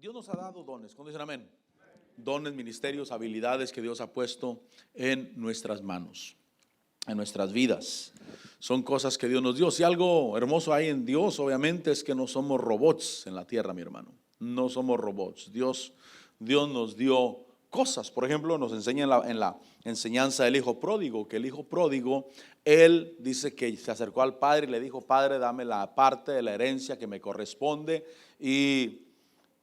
Dios nos ha dado dones, ¿cuándo dicen amén? Dones, ministerios, habilidades que Dios ha puesto en nuestras manos, en nuestras vidas. Son cosas que Dios nos dio. Si algo hermoso hay en Dios, obviamente, es que no somos robots en la tierra, mi hermano. No somos robots. Dios nos dio cosas. Por ejemplo, nos enseña en la enseñanza del hijo pródigo, que el hijo pródigo, él dice que se acercó al padre y le dijo: Padre, dame la parte de la herencia que me corresponde.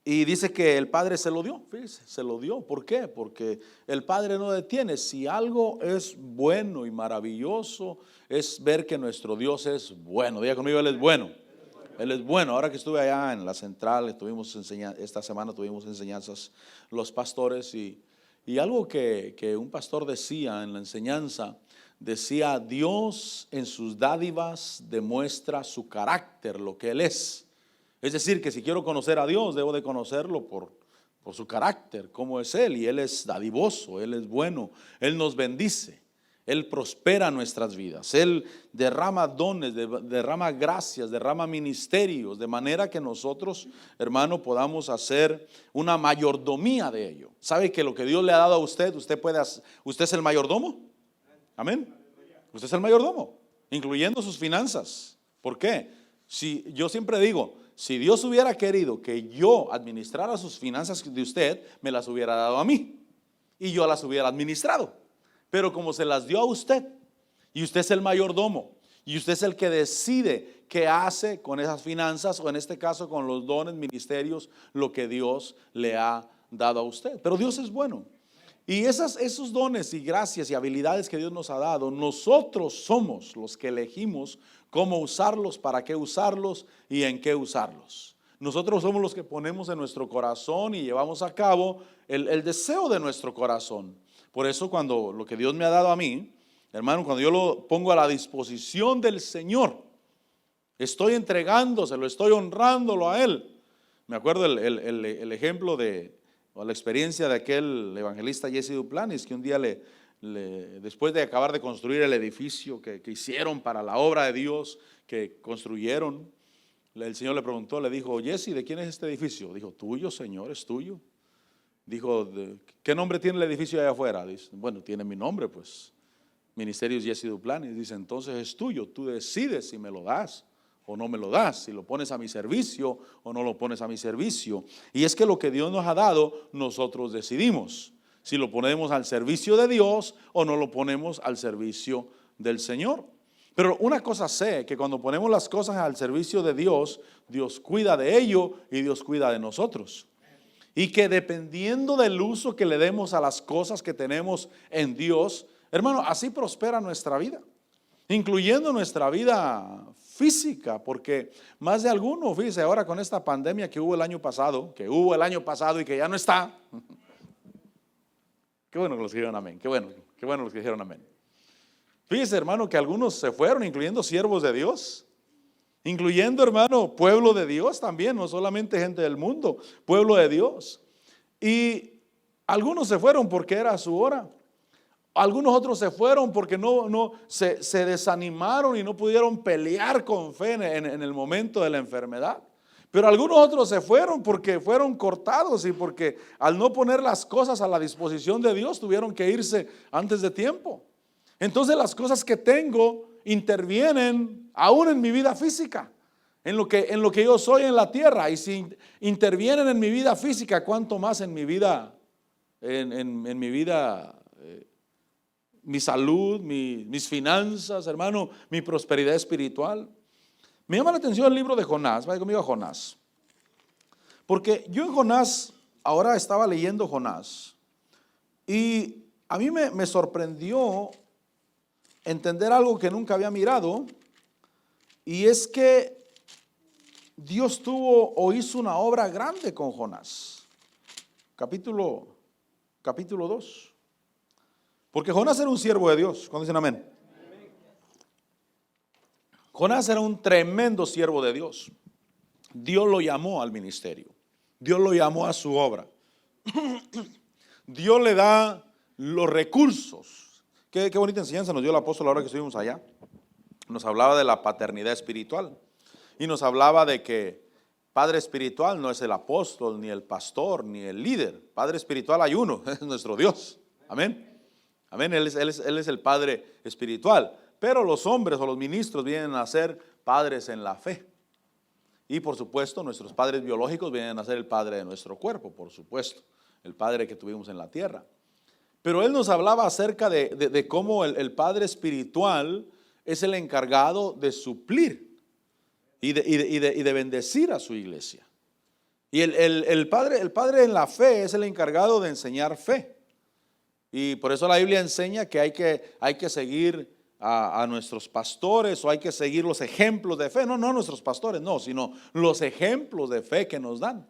Y dice que el padre se lo dio, fíjese, se lo dio. ¿Por qué? Porque el padre no detiene. Si algo es bueno y maravilloso, es ver que nuestro Dios es bueno. Diga conmigo, Él es bueno. Él es bueno. Ahora que estuve allá en la central, esta semana tuvimos enseñanzas los pastores y algo que un pastor decía en la enseñanza, decía: Dios en sus dádivas demuestra su carácter, lo que Él es. Es decir, que si quiero conocer a Dios, debo de conocerlo por su carácter, cómo es Él. Y Él es dadivoso, Él es bueno, Él nos bendice, Él prospera nuestras vidas, Él derrama dones, derrama gracias, derrama ministerios, de manera que nosotros, hermano, podamos hacer una mayordomía de ello. ¿Sabe que lo que Dios le ha dado a usted, usted es el mayordomo? Amén. Usted es el mayordomo, incluyendo sus finanzas. ¿Por qué? Yo siempre digo, si Dios hubiera querido que yo administrara sus finanzas de usted, me las hubiera dado a mí y yo las hubiera administrado. Pero como se las dio a usted y usted es el mayordomo y usted es el que decide qué hace con esas finanzas, o en este caso con los dones, ministerios, lo que Dios le ha dado a usted. Pero Dios es bueno. Y esos dones y gracias y habilidades que Dios nos ha dado, nosotros somos los que elegimos cómo usarlos, para qué usarlos y en qué usarlos. Nosotros somos los que ponemos en nuestro corazón y llevamos a cabo el deseo de nuestro corazón. Por eso, cuando lo que Dios me ha dado a mí, hermano, cuando yo lo pongo a la disposición del Señor, estoy entregándoselo, estoy honrándolo a Él. Me acuerdo el ejemplo o la experiencia de aquel evangelista Jesse Duplantis, que un día después de acabar de construir el edificio que hicieron para la obra de Dios, que construyeron, el Señor le preguntó, le dijo: Jesse, ¿de quién es este edificio? Dijo: tuyo, Señor, es tuyo. Dijo: ¿qué nombre tiene el edificio allá afuera? Dice: bueno, tiene mi nombre, pues, Ministerios Jesse Duplantis. Dice: entonces es tuyo, tú decides si me lo das o no me lo das, si lo pones a mi servicio o no lo pones a mi servicio. Y es que lo que Dios nos ha dado, nosotros decidimos si lo ponemos al servicio de Dios o no lo ponemos al servicio del Señor. Pero una cosa sé, que cuando ponemos las cosas al servicio de Dios, Dios cuida de ello y Dios cuida de nosotros. Y que dependiendo del uso que le demos a las cosas que tenemos en Dios, hermano, así prospera nuestra vida, incluyendo nuestra vida física, porque más de alguno, fíjese, ahora con esta pandemia que hubo el año pasado y que ya no está. Qué bueno que los que dijeron amén, qué bueno los que dijeron amén. Fíjese, hermano, que algunos se fueron, incluyendo siervos de Dios, incluyendo, hermano, pueblo de Dios también, no solamente gente del mundo, pueblo de Dios. Y algunos se fueron porque era su hora. Algunos otros se fueron porque se desanimaron y no pudieron pelear con fe en el momento de la enfermedad. Pero algunos otros se fueron porque fueron cortados y porque al no poner las cosas a la disposición de Dios tuvieron que irse antes de tiempo. Entonces las cosas que tengo intervienen aún en mi vida física, en lo que yo soy en la tierra. Y si intervienen en mi vida física, ¿cuánto más en mi vida, en mi vida, mi salud, mis finanzas, hermano, mi prosperidad espiritual? Me llama la atención el libro de Jonás. Vaya conmigo a Jonás, porque yo en Jonás, ahora estaba leyendo Jonás, y a mí me sorprendió entender algo que nunca había mirado, y es que Dios tuvo o hizo una obra grande con Jonás. Capítulo 2. Porque Jonás era un siervo de Dios. ¿Cuándo dicen amén? Jonás era un tremendo siervo de Dios. Dios lo llamó al ministerio. Dios lo llamó a su obra. Dios le da los recursos. Qué bonita enseñanza nos dio el apóstol ahora que estuvimos allá. Nos hablaba de la paternidad espiritual. Y nos hablaba de que padre espiritual no es el apóstol, ni el pastor, ni el líder. Padre espiritual hay uno, es nuestro Dios. Amén. Amén. Él es el padre espiritual. Pero los hombres o los ministros vienen a ser padres en la fe. Y por supuesto, nuestros padres biológicos vienen a ser el padre de nuestro cuerpo, por supuesto. El padre que tuvimos en la tierra. Pero él nos hablaba acerca de cómo el padre espiritual es el encargado de suplir y de bendecir a su iglesia. Y el padre en la fe es el encargado de enseñar fe. Y por eso la Biblia enseña que hay que seguir a nuestros pastores, o hay que seguir los ejemplos de fe. No nuestros pastores, no, sino los ejemplos de fe que nos dan.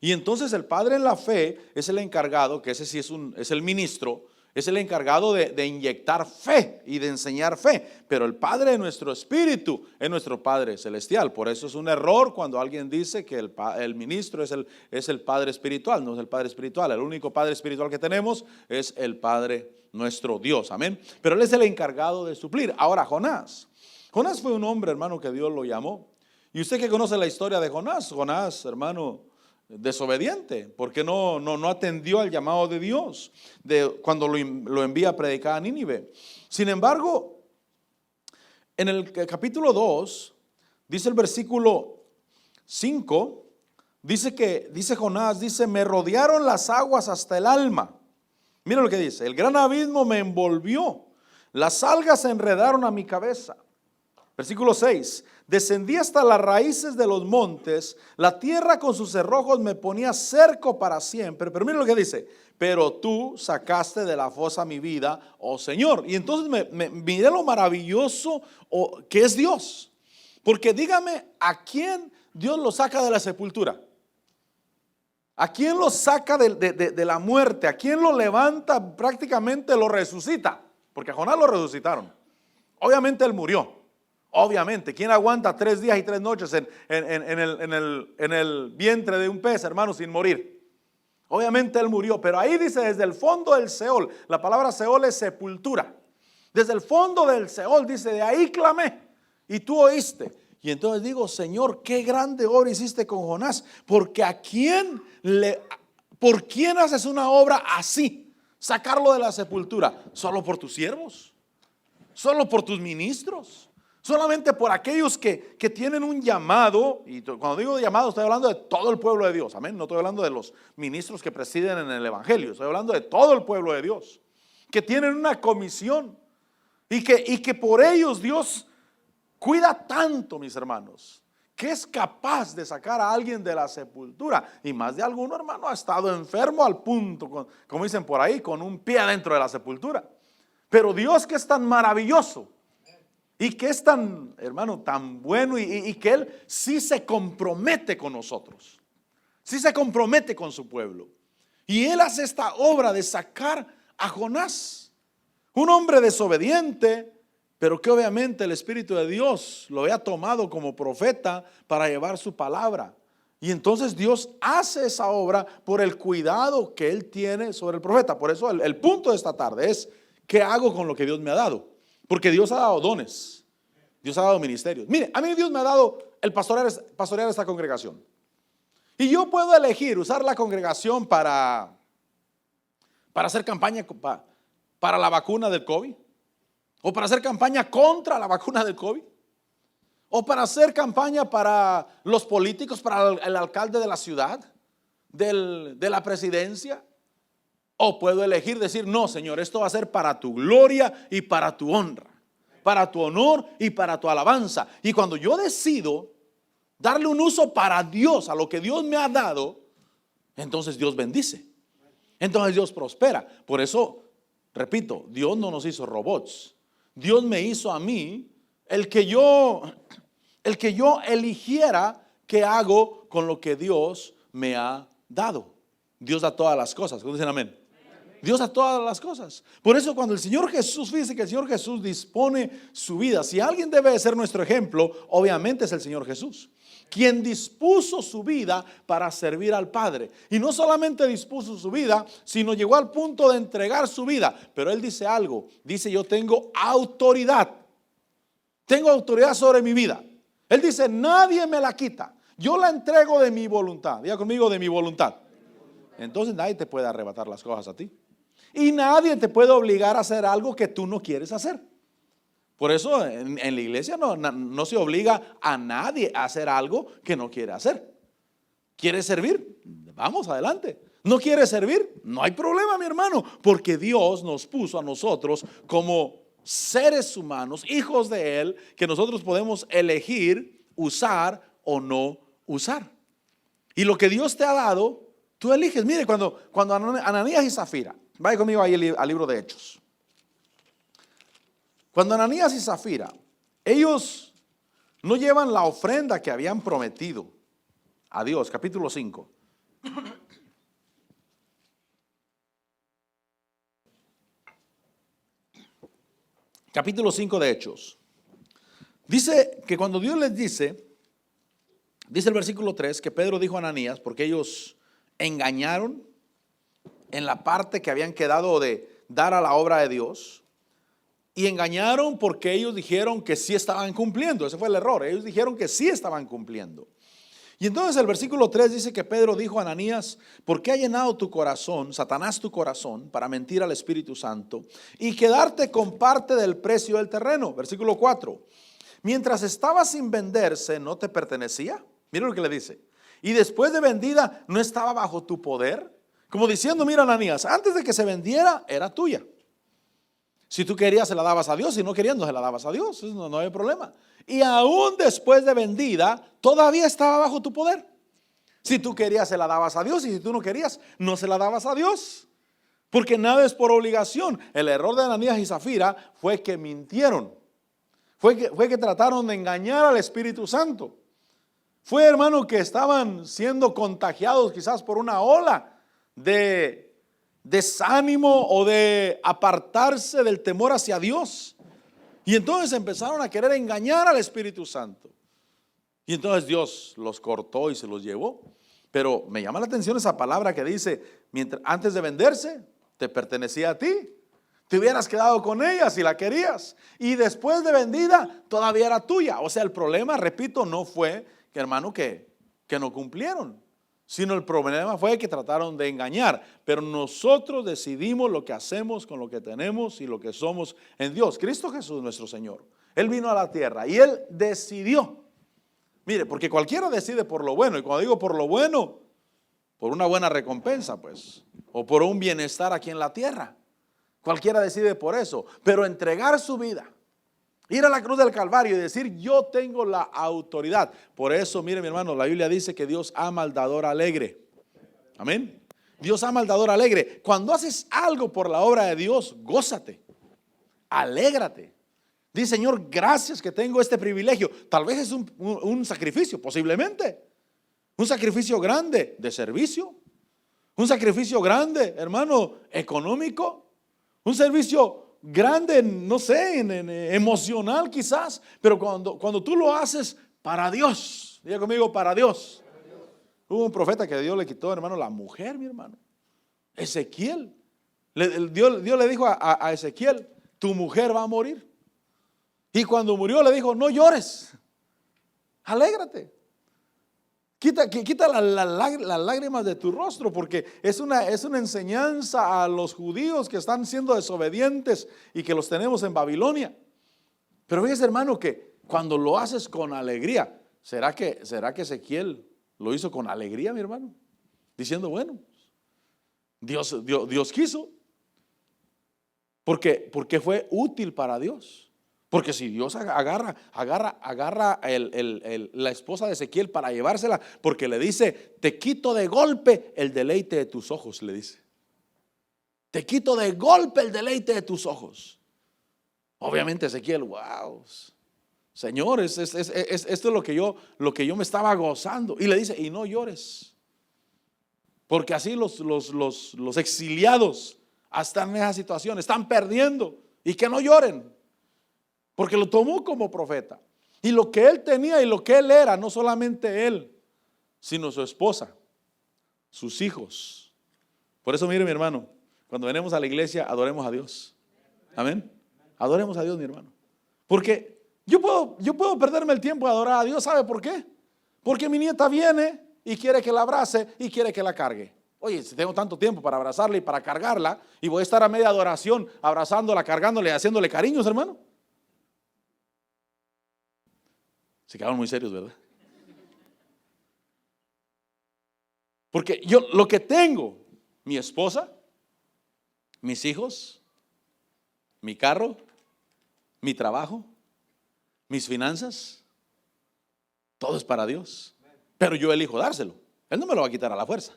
Y entonces el padre en la fe es el encargado, que ese sí es el ministro, es el encargado de inyectar fe y de enseñar fe. Pero el padre de nuestro espíritu es nuestro Padre celestial. Por eso es un error cuando alguien dice que el ministro es el padre espiritual. No es el padre espiritual. El único padre espiritual que tenemos es el Padre nuestro Dios. Amén. Pero él es el encargado de suplir. Ahora, Jonás fue un hombre, hermano, que Dios lo llamó. Y usted que conoce la historia de Jonás, hermano, desobediente, porque no atendió al llamado de Dios cuando lo envía a predicar a Nínive. Sin embargo, en el capítulo 2, dice el versículo 5, dice Jonás, me rodearon las aguas hasta el alma. Mira lo que dice: el gran abismo me envolvió, las algas se enredaron a mi cabeza. Versículo 6, descendí hasta las raíces de los montes, la tierra con sus cerrojos me ponía cerco para siempre. Pero mira lo que dice: pero tú sacaste de la fosa mi vida, oh Señor. Y entonces miré lo maravilloso que es Dios. Porque dígame, ¿a quién Dios lo saca de la sepultura? ¿A quién lo saca de la muerte? ¿A quién lo levanta? Prácticamente lo resucita. Porque a Jonás lo resucitaron. Obviamente él murió. Obviamente, ¿quién aguanta 3 días y 3 noches en el vientre de un pez, hermano, sin morir? Obviamente él murió, pero ahí dice desde el fondo del Seol. La palabra Seol es sepultura. Desde el fondo del Seol dice: de ahí clamé y tú oíste. Y entonces digo: Señor, qué grande obra hiciste con Jonás, porque ¿por quién haces una obra así? Sacarlo de la sepultura. ¿Solo por tus siervos? ¿Solo por tus ministros? Solamente por aquellos que tienen un llamado. Y cuando digo llamado, estoy hablando de todo el pueblo de Dios. Amén. No estoy hablando de los ministros que presiden en el evangelio. Estoy hablando de todo el pueblo de Dios, que tienen una comisión y que por ellos Dios cuida tanto, mis hermanos, que es capaz de sacar a alguien de la sepultura. Y más de alguno, hermano, ha estado enfermo al punto, como dicen por ahí, con un pie adentro de la sepultura. Pero Dios, que es tan maravilloso y que es tan, hermano, tan bueno, y que Él sí se compromete con nosotros, sí se compromete con su pueblo. Y Él hace esta obra de sacar a Jonás, un hombre desobediente, pero que obviamente el Espíritu de Dios lo había tomado como profeta para llevar su palabra. Y entonces Dios hace esa obra por el cuidado que Él tiene sobre el profeta. Por eso el punto de esta tarde es: ¿qué hago con lo que Dios me ha dado? Porque Dios ha dado dones, Dios ha dado ministerios. Mire, a mí Dios me ha dado el pastorear esta congregación. Y yo puedo elegir usar la congregación para hacer campaña para la vacuna del COVID, o para hacer campaña contra la vacuna del COVID, o para hacer campaña para los políticos, para el alcalde de la ciudad, de la presidencia. O puedo elegir decir: no, Señor, esto va a ser para tu gloria y para tu honra, para tu honor y para tu alabanza. Y cuando yo decido darle un uso para Dios, a lo que Dios me ha dado, entonces Dios bendice, entonces Dios prospera. Por eso, repito, Dios no nos hizo robots. Dios me hizo a mí el que yo eligiera qué hago con lo que Dios me ha dado. Dios da todas las cosas. ¿Cómo dicen amén? Dios da todas las cosas. Por eso cuando el Señor Jesús, fíjese que el Señor Jesús dispone su vida. Si alguien debe de ser nuestro ejemplo, obviamente es el Señor Jesús, quien dispuso su vida para servir al Padre. Y no solamente dispuso su vida, sino llegó al punto de entregar su vida. Pero Él dice algo, dice: yo tengo autoridad sobre mi vida. Él dice: nadie me la quita. yo la entrego de mi voluntad. Diga conmigo, de mi voluntad. Entonces nadie te puede arrebatar las cosas a ti. Y nadie te puede obligar a hacer algo que tú no quieres hacer. Por eso en la iglesia no se obliga a nadie a hacer algo que no quiere hacer. ¿Quieres servir? Vamos, adelante. ¿No quieres servir? No hay problema, mi hermano, porque Dios nos puso a nosotros como seres humanos, hijos de Él, que nosotros podemos elegir usar o no usar. Y lo que Dios te ha dado, tú eliges. Mire, cuando Ananías y Zafira, vaya conmigo ahí al libro de Hechos. Cuando Ananías y Zafira, ellos no llevan la ofrenda que habían prometido a Dios, capítulo 5. Capítulo 5 de Hechos. Dice que cuando Dios les dice el versículo 3, que Pedro dijo a Ananías, porque ellos engañaron en la parte que habían quedado de dar a la obra de Dios. Y engañaron porque ellos dijeron que sí estaban cumpliendo. Ese fue el error. Ellos dijeron que sí estaban cumpliendo. Y entonces el versículo 3 dice que Pedro dijo a Ananías: ¿por qué ha llenado tu corazón, Satanás, tu corazón, para mentir al Espíritu Santo y quedarte con parte del precio del terreno? Versículo 4. Mientras estaba sin venderse, ¿no te pertenecía? Mira lo que le dice. Y después de vendida, ¿no estaba bajo tu poder? Como diciendo: mira, Ananías, antes de que se vendiera, era tuya. Si tú querías, se la dabas a Dios. Si no querías, no se la dabas a Dios. No hay problema. Y aún después de vendida, todavía estaba bajo tu poder. Si tú querías, se la dabas a Dios. Y si tú no querías, no se la dabas a Dios. Porque nada es por obligación. El error de Ananías y Zafira fue que mintieron. Fue que trataron de engañar al Espíritu Santo. Fue, hermano, que estaban siendo contagiados quizás por una ola de desánimo o de apartarse del temor hacia Dios. Y entonces empezaron a querer engañar al Espíritu Santo. Y entonces Dios los cortó y se los llevó. Pero me llama la atención esa palabra que dice: antes de venderse, te pertenecía a ti. Te hubieras quedado con ella si la querías. Y después de vendida, todavía era tuya. O sea, el problema, repito, no fue que, hermano, que no cumplieron, sino el problema fue que trataron de engañar. Pero nosotros decidimos lo que hacemos con lo que tenemos y lo que somos en Dios. Cristo Jesús, nuestro Señor, Él vino a la tierra y Él decidió. Mire, porque cualquiera decide por lo bueno. Y cuando digo por lo bueno, por una buena recompensa, pues, o por un bienestar aquí en la tierra. Cualquiera decide por eso. Pero entregar su vida, ir a la cruz del Calvario y decir: yo tengo la autoridad. Por eso, mire, mi hermano, la Biblia dice que Dios ama al dador alegre. Amén. Dios ama al dador alegre. Cuando haces algo por la obra de Dios, gózate, alégrate. Dice: Señor, gracias que tengo este privilegio. Tal vez es un sacrificio, posiblemente. Un sacrificio grande de servicio. Un sacrificio grande, hermano, económico. Un servicio grande, no sé, emocional quizás. Pero cuando tú lo haces para Dios, diga conmigo, para Dios. Hubo un profeta que Dios le quitó, hermano, la mujer, mi hermano. Ezequiel. Dios le dijo a Ezequiel: tu mujer va a morir. Y cuando murió le dijo: no llores, alégrate. Quita las lágrimas de tu rostro, porque es una enseñanza a los judíos que están siendo desobedientes y que los tenemos en Babilonia. Pero fíjese, hermano, que cuando lo haces con alegría, ¿será que Ezequiel lo hizo con alegría, mi hermano? Diciendo: bueno, Dios quiso, porque fue útil para Dios. Porque si Dios agarra la esposa de Ezequiel para llevársela, porque le dice: te quito de golpe el deleite de tus ojos, le dice. Te quito de golpe el deleite de tus ojos. Obviamente Ezequiel: wow, Señor, esto es lo que yo me estaba gozando. Y le dice: y no llores, porque así los exiliados están en esa situación, están perdiendo, y que no lloren. Porque lo tomó como profeta. Y lo que él tenía y lo que él era, no solamente él, sino su esposa, sus hijos. Por eso, mire, mi hermano, cuando venimos a la iglesia, adoremos a Dios. Amén. Adoremos a Dios, mi hermano. Porque yo puedo perderme el tiempo de adorar a Dios. ¿Sabe por qué? Porque mi nieta viene y quiere que la abrace y quiere que la cargue. Oye, si tengo tanto tiempo para abrazarla y para cargarla, y voy a estar a media adoración abrazándola, cargándole, haciéndole cariños, hermano. Se quedaron muy serios, ¿verdad? Porque yo lo que tengo, mi esposa, mis hijos, mi carro, mi trabajo, mis finanzas, todo es para Dios. Pero yo elijo dárselo. Él no me lo va a quitar a la fuerza.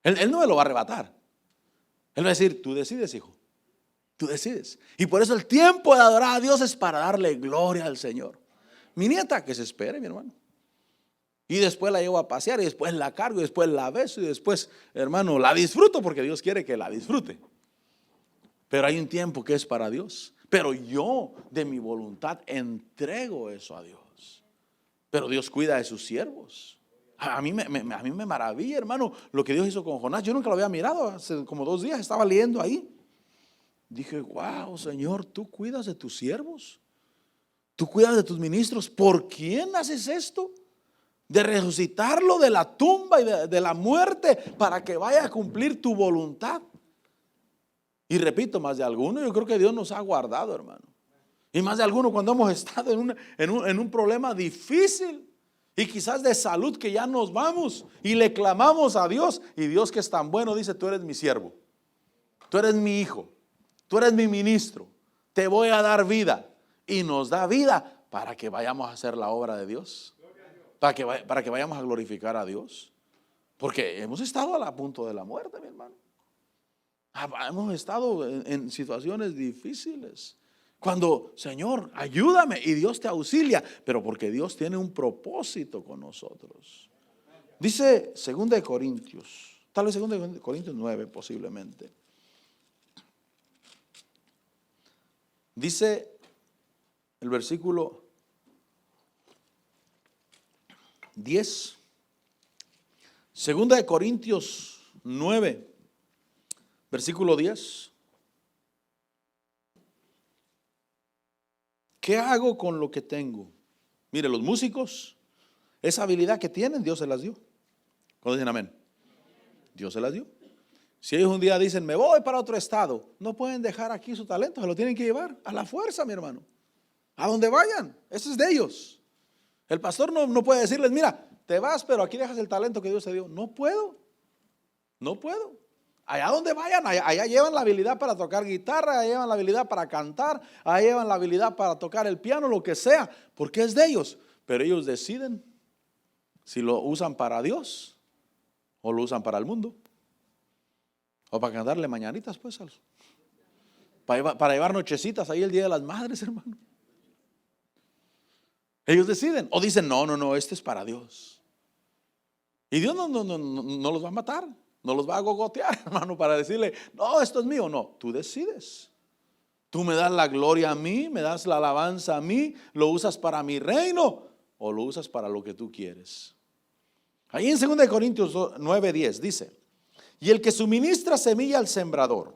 Él no me lo va a arrebatar. Él va a decir, tú decides, hijo. Tú decides. Y por eso el tiempo de adorar a Dios es para darle gloria al Señor. Mi nieta, que se espere, mi hermano. Y después la llevo a pasear, y después la cargo, y después la beso, y después, hermano, la disfruto porque Dios quiere que la disfrute. Pero hay un tiempo que es para Dios. Pero yo, de mi voluntad, entrego eso a Dios. Pero Dios cuida de sus siervos. A mí me maravilla, hermano, lo que Dios hizo con Jonás. Yo nunca lo había mirado. Hace como 2 días estaba leyendo ahí. Dije, wow, Señor, tú cuidas de tus siervos. Tú cuidas de tus ministros. ¿Por quién haces esto? De resucitarlo de la tumba y de la muerte para que vaya a cumplir tu voluntad. Y repito, más de alguno, yo creo que Dios nos ha guardado, hermano. Y más de alguno cuando hemos estado en un problema difícil. Y quizás de salud, que ya nos vamos y le clamamos a Dios. Y Dios, que es tan bueno, dice, tú eres mi siervo, tú eres mi hijo, tú eres mi ministro, te voy a dar vida. Y nos da vida para que vayamos a hacer la obra de Dios, para que vayamos a glorificar a Dios. Porque hemos estado a la punto de la muerte, mi hermano. Hemos estado en situaciones difíciles. Cuando, Señor, ayúdame, y Dios te auxilia, pero porque Dios tiene un propósito con nosotros. Dice 2 de Corintios, tal vez 2 de Corintios 9 posiblemente. Dice el versículo 10. 2 de Corintios 9, versículo 10. ¿Qué hago con lo que tengo? Mire, los músicos, esa habilidad que tienen, Dios se las dio. ¿Cuándo dicen amén? Dios se las dio. Si ellos un día dicen, me voy para otro estado, no pueden dejar aquí su talento, se lo tienen que llevar a la fuerza, mi hermano. A donde vayan, eso es de ellos. El pastor no puede decirles, mira, te vas, pero aquí dejas el talento que Dios te dio. No puedo. Allá donde vayan, allá llevan la habilidad para tocar guitarra, allá llevan la habilidad para cantar, allá llevan la habilidad para tocar el piano, lo que sea, porque es de ellos. Pero ellos deciden si lo usan para Dios o lo usan para el mundo. O para cantarle mañanitas, pues, para llevar nochecitas ahí el Día de las Madres, hermano. Ellos deciden, o dicen, no, este es para Dios. Y Dios no los va a matar. No los va a gogotear, hermano, para decirle, no, esto es mío. No, tú decides. Tú me das la gloria a mí, me das la alabanza a mí, lo usas para mi reino o lo usas para lo que tú quieres. Ahí en 2 Corintios 9:10 dice, y el que suministra semilla al sembrador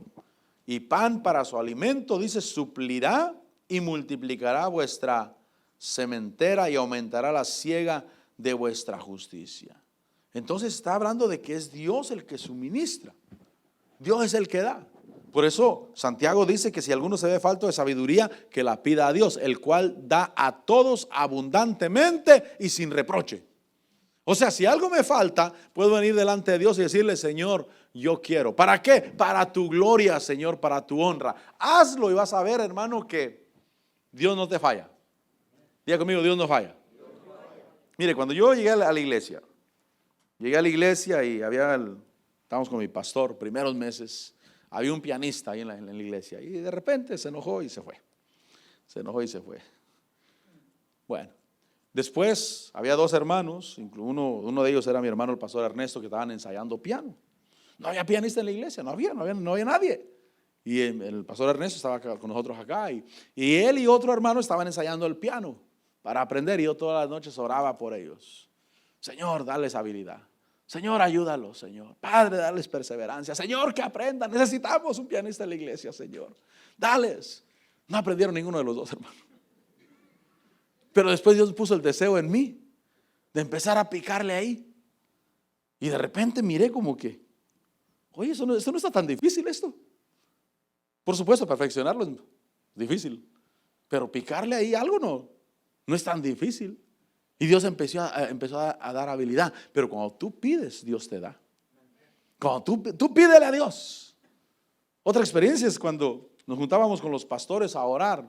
y pan para su alimento, dice, suplirá y multiplicará vuestra sementera y aumentará la siega de vuestra justicia. Entonces está hablando de que es Dios el que suministra. Dios es el que da. Por eso Santiago dice que si alguno se ve falto de sabiduría, que la pida a Dios, el cual da a todos abundantemente y sin reproche. O sea, si algo me falta, puedo venir delante de Dios y decirle, Señor, yo quiero. ¿Para qué? Para tu gloria, Señor, para tu honra. Hazlo y vas a ver, hermano, que Dios no te falla. Diga conmigo, Dios no falla. Mire, cuando yo llegué a la iglesia, y estábamos con mi pastor, primeros meses, había un pianista ahí en la iglesia y de repente se enojó y se fue. Bueno, después había 2 hermanos, uno de ellos era mi hermano el pastor Ernesto, que estaban ensayando piano. No había pianista en la iglesia, no había nadie. Y el pastor Ernesto estaba con nosotros acá y él y otro hermano estaban ensayando el piano para aprender, y yo todas las noches oraba por ellos. Señor, dales habilidad. Señor, ayúdalos, Señor. Padre, dales perseverancia. Señor, que aprendan. Necesitamos un pianista en la iglesia, Señor. Dales. No aprendieron ninguno de los 2, hermano. Pero después Dios puso el deseo en mí de empezar a picarle ahí. Y de repente miré como que, oye, esto no está tan difícil esto. Por supuesto, perfeccionarlo es difícil, pero picarle ahí algo no es tan difícil. Y Dios empezó a dar habilidad. Pero cuando tú pides, Dios te da. Cuando tú pídele a Dios. Otra experiencia es cuando nos juntábamos con los pastores a orar.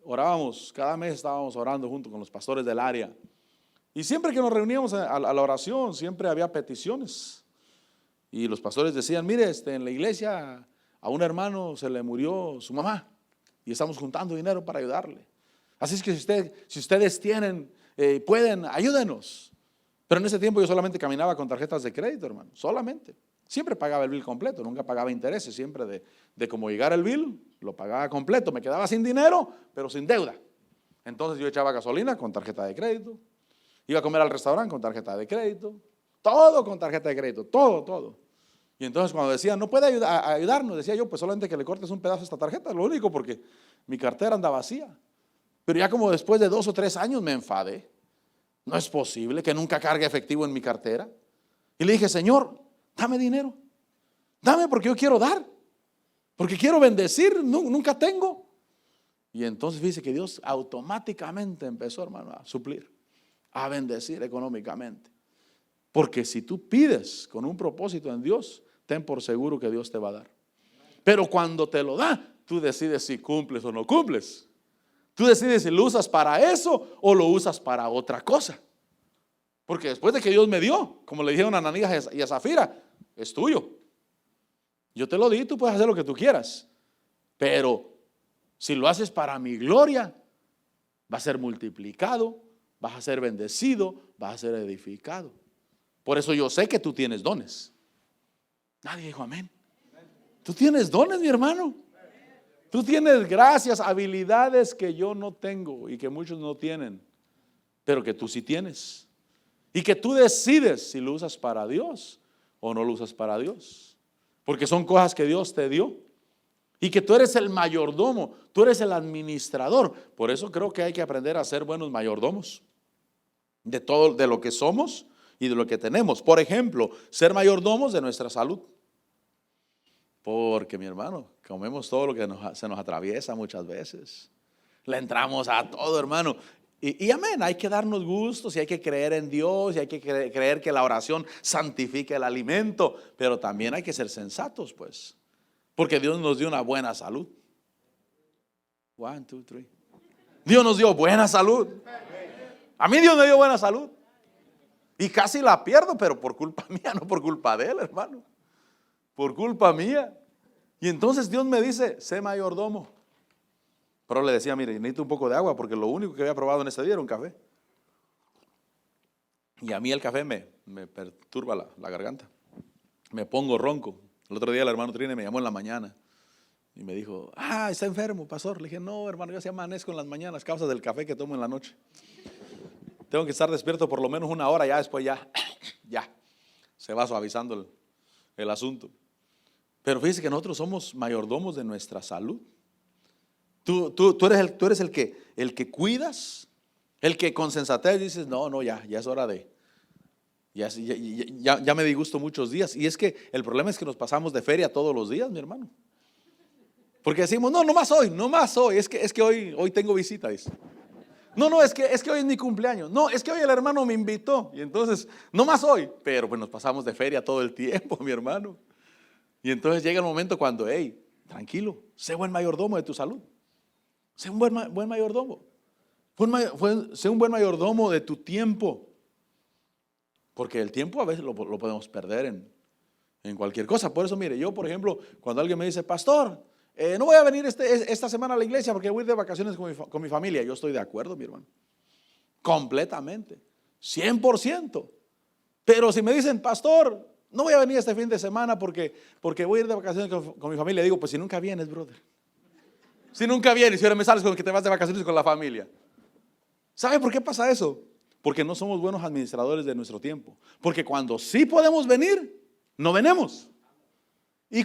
Orábamos, cada mes estábamos orando junto con los pastores del área. Y siempre que nos reuníamos a la oración, siempre había peticiones. Y los pastores decían, mire, en la iglesia a un hermano se le murió su mamá y estamos juntando dinero para ayudarle. Así es que si ustedes pueden, ayúdenos. Pero en ese tiempo yo solamente caminaba con tarjetas de crédito, hermano, solamente. Siempre pagaba el bill completo, nunca pagaba intereses, siempre de cómo llegara el bill, lo pagaba completo. Me quedaba sin dinero, pero sin deuda. Entonces yo echaba gasolina con tarjeta de crédito, iba a comer al restaurante con tarjeta de crédito, todo con tarjeta de crédito, todo. Y entonces cuando decían, no puede ayudarnos, decía yo, pues solamente que le cortes un pedazo a esta tarjeta, lo único, porque mi cartera anda vacía. Pero ya como después de 2 o 3 años me enfadé. No es posible que nunca cargue efectivo en mi cartera. Y le dije, Señor, dame dinero. Dame porque yo quiero dar. Porque quiero bendecir, nunca tengo. Y entonces dice que Dios automáticamente empezó, hermano, a suplir, a bendecir económicamente. Porque si tú pides con un propósito en Dios, ten por seguro que Dios te va a dar. Pero cuando te lo da, tú decides si cumples o no cumples. Tú decides si lo usas para eso o lo usas para otra cosa. Porque después de que Dios me dio, como le dijeron a Ananías y a Zafira, es tuyo. Yo te lo di, tú puedes hacer lo que tú quieras. Pero si lo haces para mi gloria, va a ser multiplicado, vas a ser bendecido, vas a ser edificado. Por eso yo sé que tú tienes dones. Nadie dijo amén. Tú tienes dones, mi hermano. Tú tienes gracias, habilidades que yo no tengo y que muchos no tienen, pero que tú sí tienes. Y que tú decides si lo usas para Dios o no lo usas para Dios. Porque son cosas que Dios te dio. Y que tú eres el mayordomo, tú eres el administrador. Por eso creo que hay que aprender a ser buenos mayordomos. De todo, de lo que somos y de lo que tenemos. Por ejemplo, ser mayordomos de nuestra salud. Porque mi hermano, comemos todo lo que se nos atraviesa muchas veces. Le entramos a todo, hermano. Y amén, hay que darnos gustos y hay que creer en Dios y hay que creer que la oración santifica el alimento. Pero también hay que ser sensatos, pues. Porque Dios nos dio una buena salud. 1, 2, 3. Dios nos dio buena salud. A mí Dios me dio buena salud. Y casi la pierdo, pero por culpa mía, no por culpa de Él, hermano. Por culpa mía. Y entonces Dios me dice, sé mayordomo. Pero le decía, mire, necesito un poco de agua porque lo único que había probado en ese día era un café. Y a mí el café me perturba la garganta. Me pongo ronco. El otro día el hermano Trine me llamó en la mañana y me dijo, está enfermo, pastor. Le dije, no, hermano, yo se amanezco en las mañanas, causa del café que tomo en la noche. Tengo que estar despierto por lo menos 1 hora, ya después ya se va suavizando el asunto. Pero fíjese que nosotros somos mayordomos de nuestra salud. Tú eres el que cuidas, el que con sensatez dices, no, ya es hora de, ya me disgusto muchos días. Y es que el problema es que nos pasamos de feria todos los días, mi hermano. Porque decimos, no más hoy, es que hoy tengo visita, dice. No, es que hoy es mi cumpleaños. No, es que hoy el hermano me invitó. Y entonces, no más hoy. Pero pues nos pasamos de feria todo el tiempo, mi hermano. Y entonces llega el momento cuando, tranquilo, sé buen mayordomo de tu salud. Sé un buen mayordomo. Sé un buen mayordomo de tu tiempo. Porque el tiempo a veces lo podemos perder en cualquier cosa. Por eso, mire, yo por ejemplo, cuando alguien me dice, pastor, no voy a venir esta semana a la iglesia porque voy a ir de vacaciones con mi familia. Yo estoy de acuerdo, mi hermano. Completamente. 100%. Pero si me dicen, pastor, no voy a venir este fin de semana porque voy a ir de vacaciones con mi familia. Digo, pues si nunca vienes, brother. Si nunca vienes, y ahora me sales con que te vas de vacaciones con la familia. ¿Sabe por qué pasa eso? Porque no somos buenos administradores de nuestro tiempo. Porque cuando sí podemos venir, no venimos. Y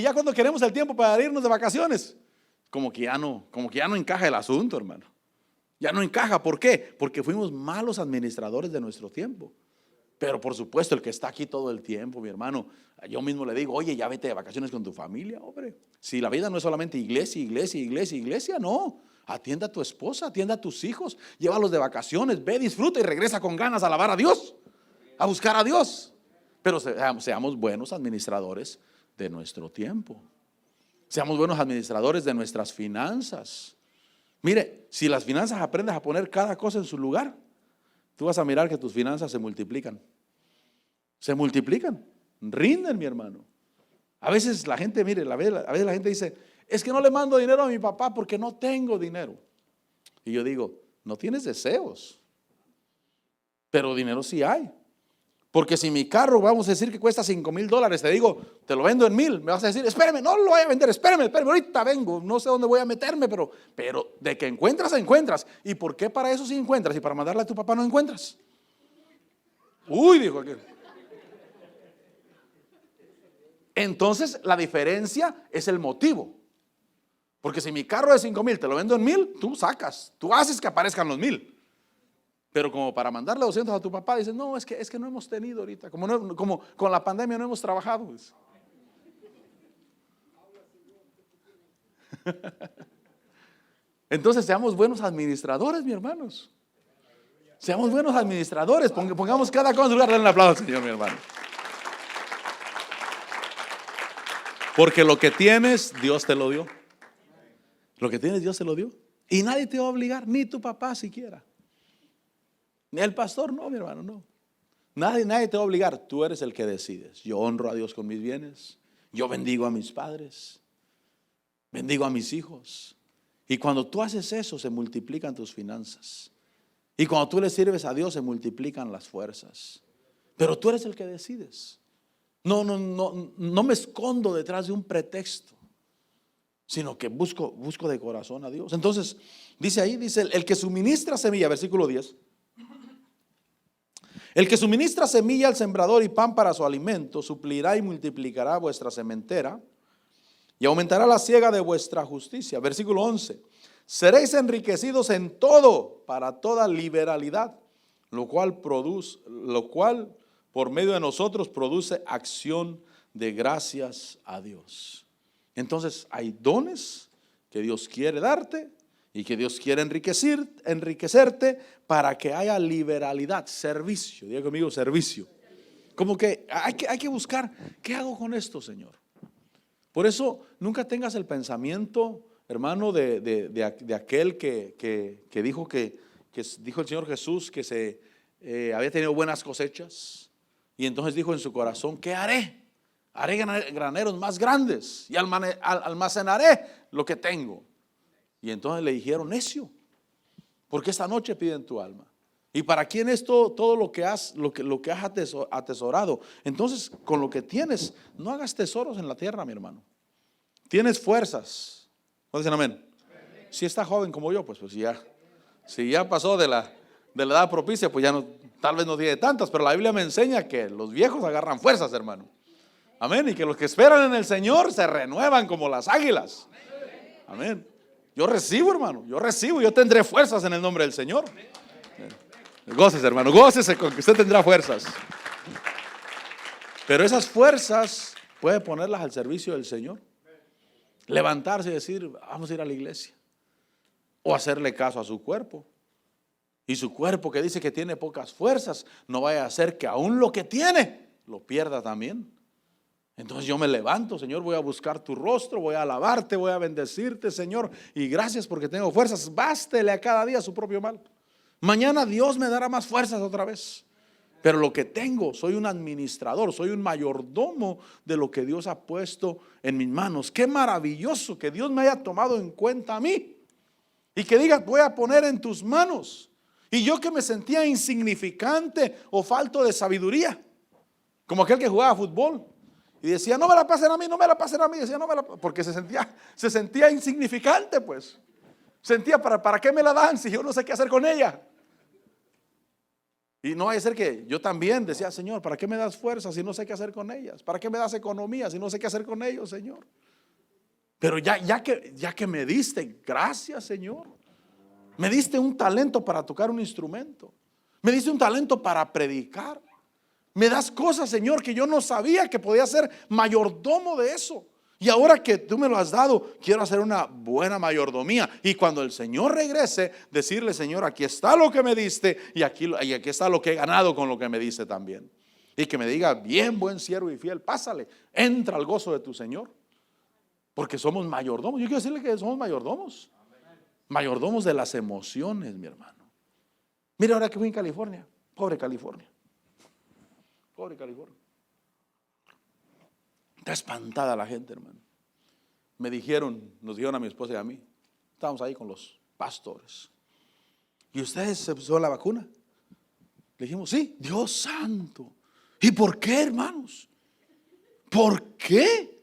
ya cuando queremos el tiempo para irnos de vacaciones, como que ya no encaja el asunto, hermano. Ya no encaja. ¿Por qué? Porque fuimos malos administradores de nuestro tiempo. Pero por supuesto, el que está aquí todo el tiempo, mi hermano, yo mismo le digo, oye, ya vete de vacaciones con tu familia, hombre. Si la vida no es solamente iglesia, iglesia, iglesia, iglesia, no. Atienda a tu esposa, atienda a tus hijos, llévalos de vacaciones, ve, disfruta y regresa con ganas a alabar a Dios, a buscar a Dios. Pero seamos buenos administradores de nuestro tiempo. Seamos buenos administradores de nuestras finanzas. Mire, si las finanzas aprendes a poner cada cosa en su lugar, tú vas a mirar que tus finanzas se multiplican. Se multiplican, rinden, mi hermano. A veces la gente, mire, a veces la gente dice, es que no le mando dinero a mi papá porque no tengo dinero. Y yo digo, no tienes deseos, pero dinero sí hay. Porque si mi carro, vamos a decir que cuesta $5,000, te digo, te lo vendo en 1,000, me vas a decir, espérame, no lo voy a vender, espérame, ahorita vengo, no sé dónde voy a meterme, pero de que encuentras, encuentras. ¿Y por qué para eso sí encuentras y para mandarle a tu papá no encuentras? Uy, dijo aquel. Entonces la diferencia es el motivo. Porque si mi carro es 5,000, te lo vendo en 1,000, tú sacas, tú haces que aparezcan los 1,000. Pero como para mandarle 200 a tu papá, dices, no, es que no hemos tenido ahorita, como con la pandemia no hemos trabajado. Pues. Entonces seamos buenos administradores, mi hermanos. Seamos buenos administradores, pongamos cada cosa en su lugar. Denle un aplauso al Señor, mi hermano. Porque lo que tienes, Dios te lo dio. Lo que tienes, Dios te lo dio. Y nadie te va a obligar, ni tu papá siquiera. Ni el pastor, no, mi hermano, no. Nadie te va a obligar, tú eres el que decides. Yo honro a Dios con mis bienes, yo bendigo a mis padres, bendigo a mis hijos. Y cuando tú haces eso, se multiplican tus finanzas. Y cuando tú le sirves a Dios, se multiplican las fuerzas. Pero tú eres el que decides. No me escondo detrás de un pretexto, sino que busco de corazón a Dios. Entonces, dice el que suministra semilla, versículo 10. El que suministra semilla al sembrador y pan para su alimento, suplirá y multiplicará vuestra sementera y aumentará la siega de vuestra justicia. Versículo 11. Seréis enriquecidos en todo para toda liberalidad, lo cual por medio de nosotros produce acción de gracias a Dios. Entonces hay dones que Dios quiere darte y que Dios quiere enriquecerte para que haya liberalidad, servicio. Diga conmigo, servicio. Como que hay que buscar, ¿qué hago con esto, Señor? Por eso nunca tengas el pensamiento, hermano, de aquel que dijo dijo el Señor Jesús que había tenido buenas cosechas y entonces dijo en su corazón, ¿qué haré? Haré graneros más grandes y almacenaré lo que tengo. Y entonces le dijeron, necio, porque esta noche piden tu alma. ¿Y para quién es todo lo que has atesorado? Entonces, con lo que tienes, no hagas tesoros en la tierra, mi hermano. Tienes fuerzas. ¿No dicen amén? Si está joven como yo, pues si ya pasó de la edad propicia, pues ya no, tal vez no tiene tantas, pero la Biblia me enseña que los viejos agarran fuerzas, hermano. Amén. Y que los que esperan en el Señor se renuevan como las águilas. Amén. Yo recibo, hermano, yo tendré fuerzas en el nombre del Señor. Gócese, hermano, gócese con que usted tendrá fuerzas. Pero esas fuerzas puede ponerlas al servicio del Señor. Levantarse y decir, vamos a ir a la iglesia. O hacerle caso a su cuerpo. Y su cuerpo que dice que tiene pocas fuerzas, no vaya a hacer que aún lo que tiene, lo pierda también. Entonces yo me levanto, Señor, voy a buscar tu rostro, voy a alabarte, voy a bendecirte, Señor, y gracias porque tengo fuerzas. Bástele a cada día su propio mal. Mañana Dios me dará más fuerzas otra vez. Pero lo que tengo, soy un administrador, soy un mayordomo de lo que Dios ha puesto en mis manos. Qué maravilloso que Dios me haya tomado en cuenta a mí y que diga, voy a poner en tus manos. Y yo que me sentía insignificante o falto de sabiduría, como aquel que jugaba fútbol. Y decía, no me la pasen a mí, no me la pasen a mí. Decía, porque se sentía insignificante, pues. Sentía, ¿para qué me la dan si yo no sé qué hacer con ella? Y no vaya a ser que yo también decía, Señor, ¿para qué me das fuerza si no sé qué hacer con ellas? ¿Para qué me das economía si no sé qué hacer con ellos, Señor? Pero ya que me diste, gracias, Señor. Me diste un talento para tocar un instrumento. Me diste un talento para predicar. Me das cosas, Señor, que yo no sabía que podía ser mayordomo de eso. Y ahora que tú me lo has dado, quiero hacer una buena mayordomía. Y cuando el Señor regrese, decirle, Señor, aquí está lo que me diste y aquí está lo que he ganado con lo que me diste también. Y que me diga, bien, buen siervo y fiel, pásale, entra al gozo de tu Señor. Porque somos mayordomos. Yo quiero decirle que somos mayordomos. Mayordomos de las emociones, mi hermano. Mira, ahora que fui en California. Pobre California. Pobre California. Está espantada la gente, hermano. Nos dijeron a mi esposa y a mí. Estábamos ahí con los pastores. ¿Y ustedes se pusieron la vacuna? Le dijimos, sí. Dios santo. ¿Y por qué, hermanos? ¿Por qué?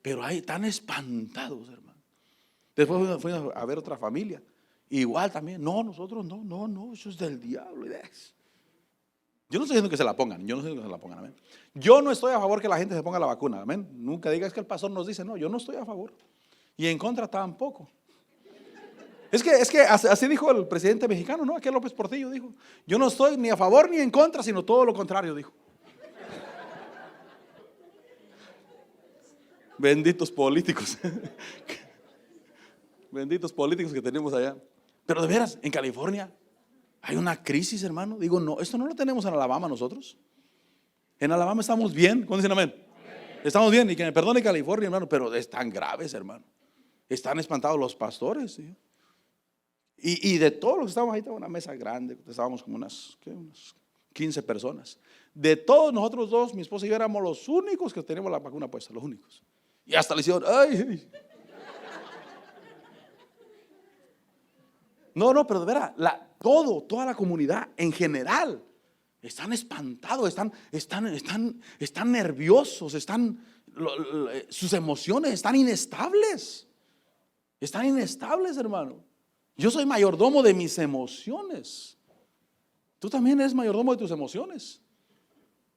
Pero ahí están espantados, hermano. Después fui a ver otra familia. Igual también. No, nosotros no, eso es del diablo. Yo no estoy diciendo que se la pongan. Amén. Yo no estoy a favor que la gente se ponga la vacuna. Amén. Nunca digas que el pastor nos dice. No, yo no estoy a favor. Y en contra tampoco. Es que así dijo el presidente mexicano, ¿no? Aquel López Portillo dijo. Yo no estoy ni a favor ni en contra, sino todo lo contrario, dijo. Benditos políticos. Benditos políticos que tenemos allá. Pero de veras, en California hay una crisis, hermano. Digo, no, esto no lo tenemos en Alabama nosotros. En Alabama estamos bien. ¿Cómo dicen amén? Estamos bien. Y que me perdone California, hermano, pero están graves, hermano. Están espantados los pastores, ¿sí? Y de todos los que estábamos ahí, estaba una mesa grande. Estábamos como unas 15 personas. De todos nosotros dos, mi esposa y yo éramos los únicos que teníamos la vacuna puesta, los únicos. Y hasta le hicieron, ay. No, pero de veras, toda la comunidad en general están espantados, están nerviosos, sus emociones están inestables. Están inestables, hermano. Yo soy mayordomo de mis emociones. Tú también eres mayordomo de tus emociones.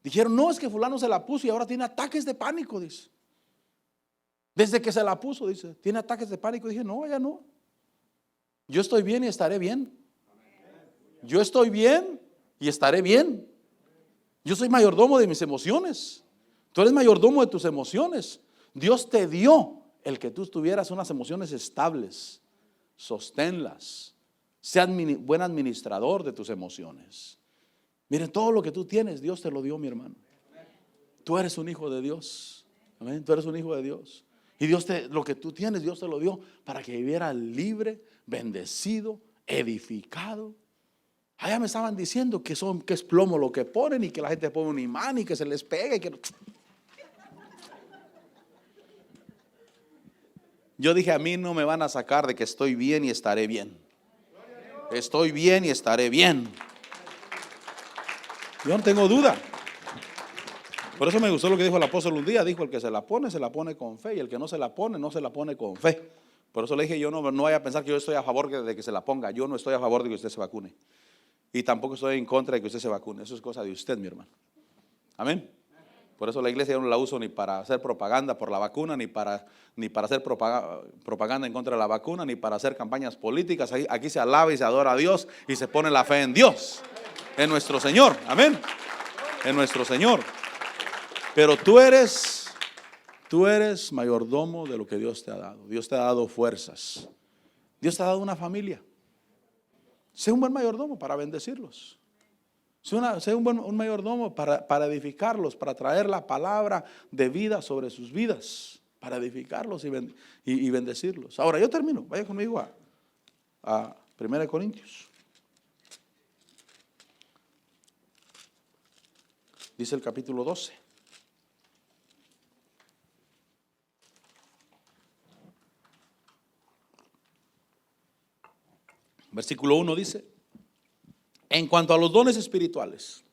Dijeron, no, es que fulano se la puso y ahora tiene ataques de pánico, dice. Desde que se la puso, dice, tiene ataques de pánico. Dije, no, ya no. Yo estoy bien y estaré bien. Yo estoy bien y estaré bien. Yo soy mayordomo de mis emociones. Tú eres mayordomo de tus emociones. Dios te dio el que tú tuvieras unas emociones estables. Sosténlas. Sea buen administrador de tus emociones. Miren, todo lo que tú tienes, Dios te lo dio, mi hermano. Tú eres un hijo de Dios. Amén. Tú eres un hijo de Dios. Y lo que tú tienes, Dios te lo dio para que vivieras libre, bendecido, edificado. Allá me estaban diciendo que es plomo lo que ponen y que la gente pone un imán y que se les pega y que... Yo dije, a mí no me van a sacar de que estoy bien y estaré bien. Estoy bien y estaré bien. Yo no tengo duda. Por eso me gustó lo que dijo el apóstol un día. Dijo, el que se la pone con fe. Y el que no se la pone, no se la pone con fe. Por eso le dije, yo no vaya a pensar que yo estoy a favor de que se la ponga. Yo no estoy a favor de que usted se vacune. Y tampoco estoy en contra de que usted se vacune. Eso es cosa de usted, mi hermano. Amén. Por eso la iglesia yo no la uso ni para hacer propaganda por la vacuna, ni para hacer propaganda en contra de la vacuna, ni para hacer campañas políticas. Aquí se alaba y se adora a Dios y se pone la fe en Dios, en nuestro Señor. Amén. En nuestro Señor. Pero tú eres mayordomo de lo que Dios te ha dado. Dios te ha dado fuerzas. Dios te ha dado una familia. Sé un buen mayordomo para bendecirlos. Sé un mayordomo para edificarlos, para traer la palabra de vida sobre sus vidas, para edificarlos y bendecirlos. Ahora yo termino, vaya conmigo a 1 Corintios. Dice el capítulo 12. Versículo 1 dice: en cuanto a los dones espirituales,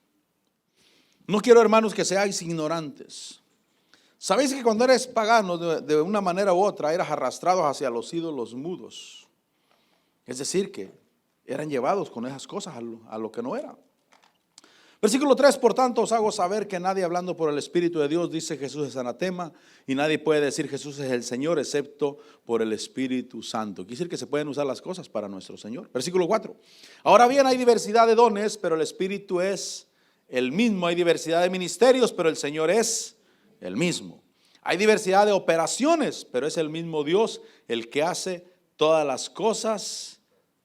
no quiero, hermanos, que seáis ignorantes. Sabéis que cuando eres pagano, de una manera u otra, eras arrastrados hacia los ídolos mudos. Es decir, que eran llevados con esas cosas a lo que no era. Versículo 3, por tanto os hago saber que nadie hablando por el Espíritu de Dios dice Jesús es anatema, y nadie puede decir Jesús es el Señor excepto por el Espíritu Santo. Quiere decir que se pueden usar las cosas para nuestro Señor. Versículo 4, ahora bien hay diversidad de dones, pero el Espíritu es el mismo. Hay diversidad de ministerios, pero el Señor es el mismo. Hay diversidad de operaciones, pero es el mismo Dios el que hace todas las cosas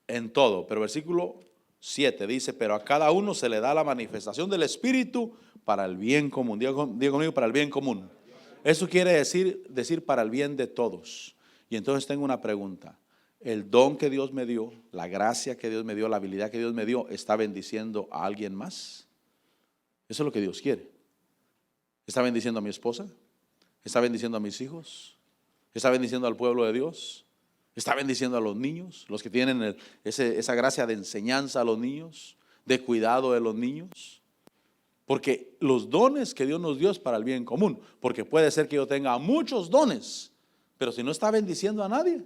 en todo. Pero versículo 7 dice, pero a cada uno se le da la manifestación del Espíritu para el bien común. Diga conmigo, para el bien común. Eso quiere decir para el bien de todos. Y entonces tengo una pregunta. ¿El don que Dios me dio, la gracia que Dios me dio, la habilidad que Dios me dio, está bendiciendo a alguien más? Eso es lo que Dios quiere. ¿Está bendiciendo a mi esposa? ¿Está bendiciendo a mis hijos? ¿Está bendiciendo al pueblo de Dios? ¿Está bendiciendo a los niños? Los que tienen esa gracia de enseñanza a los niños, de cuidado de los niños. Porque los dones que Dios nos dio es para el bien común. Porque puede ser que yo tenga muchos dones, pero si no está bendiciendo a nadie.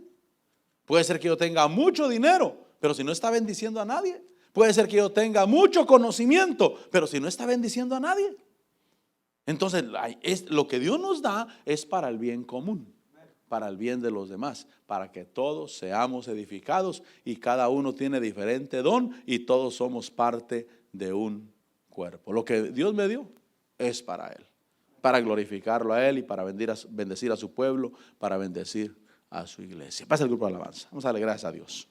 Puede ser que yo tenga mucho dinero, pero si no está bendiciendo a nadie. Puede ser que yo tenga mucho conocimiento, pero si no está bendiciendo a nadie. Entonces, lo que Dios nos da es para el bien común, para el bien de los demás, para que todos seamos edificados y cada uno tiene diferente don y todos somos parte de un cuerpo. Lo que Dios me dio es para Él, para glorificarlo a Él y para bendecir a su pueblo, para bendecir a su iglesia. Pasa el grupo de alabanza. Vamos a darle gracias a Dios.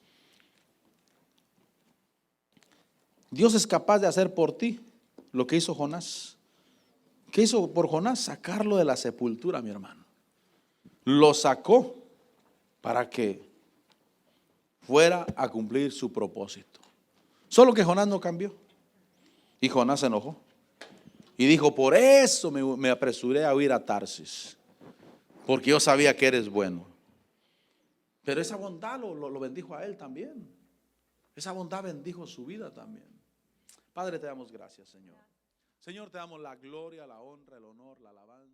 Dios es capaz de hacer por ti lo que hizo Jonás. ¿Qué hizo por Jonás? Sacarlo de la sepultura, mi hermano. Lo sacó para que fuera a cumplir su propósito. Solo que Jonás no cambió. Y Jonás se enojó. Y dijo, por eso me apresuré a huir a Tarsis. Porque yo sabía que eres bueno. Pero esa bondad lo bendijo a él también. Esa bondad bendijo su vida también. Padre, te damos gracias, Señor. Señor, te damos la gloria, la honra, el honor, la alabanza.